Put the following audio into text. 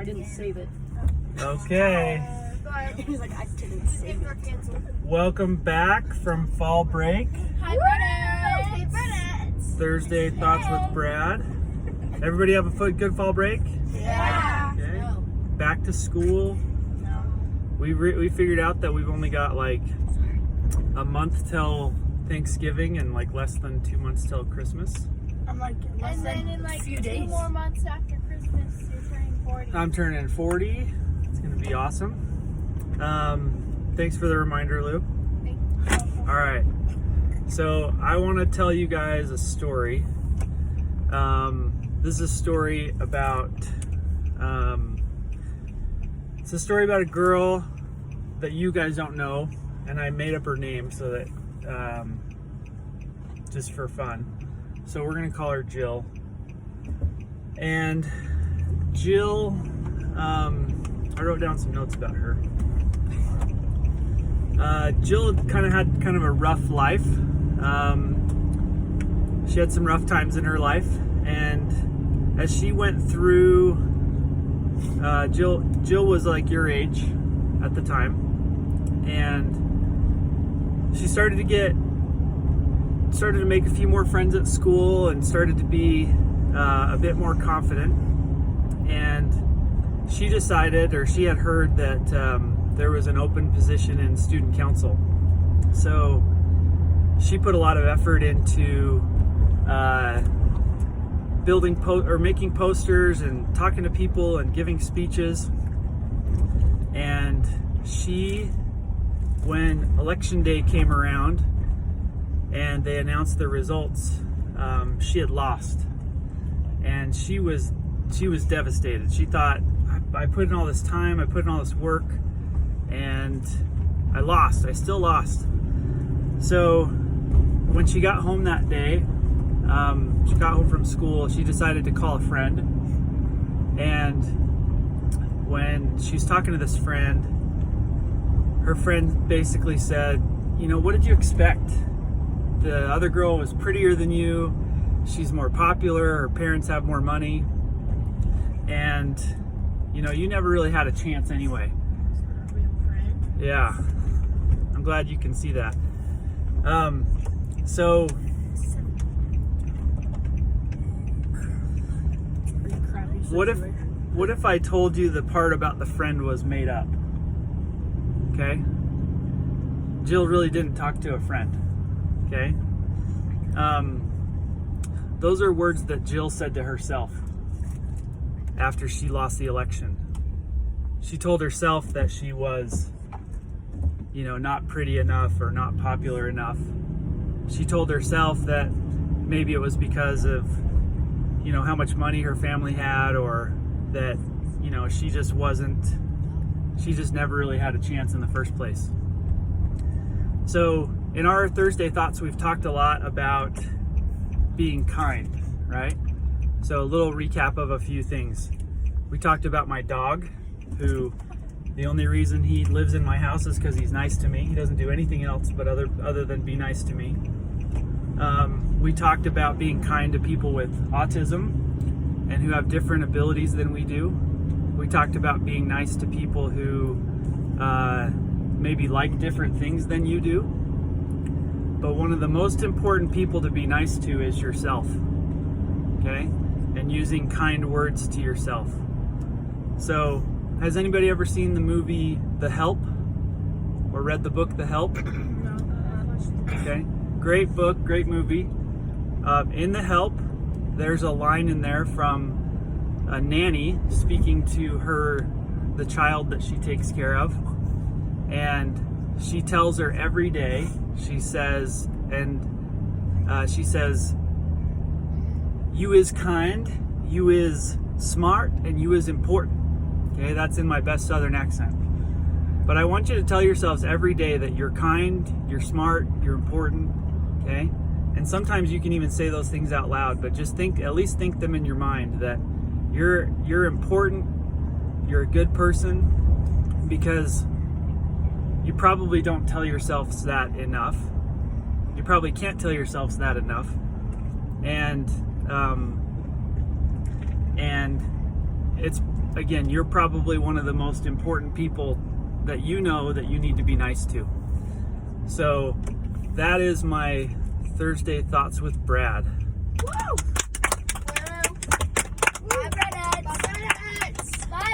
I didn't save it. Okay. He's like, I didn't save it. Welcome back from fall break. Hi, Brennett. Hey, Brennett. Thursday Thoughts with Brad. Everybody have a good fall break? Yeah. Okay. No. Back to school. No. We figured out that we've only got like a month till Thanksgiving and like less than 2 months till Christmas. I'm like, And then in like few 2 days. more months after Christmas, you're turning 40. I'm turning 40. It's gonna be awesome. Thanks for the reminder, Lou. All right. So I want to tell you guys a story. This is a story about. It's a story about a girl that you guys don't know, and I made up her name so that just for fun. So we're gonna call her Jill. And Jill, I wrote down some notes about her. Jill kind of had kind of a rough life. She had some rough times in her life, and as she went through, Jill was like your age at the time, and she started to make a few more friends at school and started to be a bit more confident. And she decided, or she had heard that there was an open position in student council. So she put a lot of effort into making posters and talking to people and giving speeches. And when election day came around and they announced the results, she had lost, and she was devastated. She thought, I put in all this time, I put in all this work, and I lost. I still lost. So when she got home that day, she got home from school, she decided to call a friend. And when she was talking to this friend, her friend basically said, what did you expect? The other girl was prettier than you. She's more popular. Her parents have more money. And, you never really had a chance anyway. Yeah, I'm glad you can see that. So what if I told you the part about the friend was made up? Okay? Jill really didn't talk to a friend. Okay? Those are words that Jill said to herself after she lost the election. She told herself that she was not pretty enough or not popular enough. She told herself that maybe it was because of, how much money her family had, or that, she just never really had a chance in the first place. So in our Thursday Thoughts, we've talked a lot about being kind, right? So a little recap of a few things. We talked about my dog, who the only reason he lives in my house is because he's nice to me. He doesn't do anything else but other than be nice to me. We talked about being kind to people with autism and who have different abilities than we do. We talked about being nice to people who maybe like different things than you do. But one of the most important people to be nice to is yourself, okay? And using kind words to yourself. So, has anybody ever seen the movie The Help? Or read the book The Help? No. Okay, great book, great movie. In The Help, there's a line in there from a nanny speaking to the child that she takes care of. And she tells her every day, she says, you is kind, you is smart, and you is important. Okay, that's in my best Southern accent. But I want you to tell yourselves every day that you're kind, you're smart, you're important, okay? And sometimes you can even say those things out loud, but just at least think them in your mind, that you're important, you're a good person, because you probably don't tell yourselves that enough. You probably can't tell yourselves that enough. And it's, again, you're probably one of the most important people that you know that you need to be nice to. So that is my Thursday Thoughts with Brad.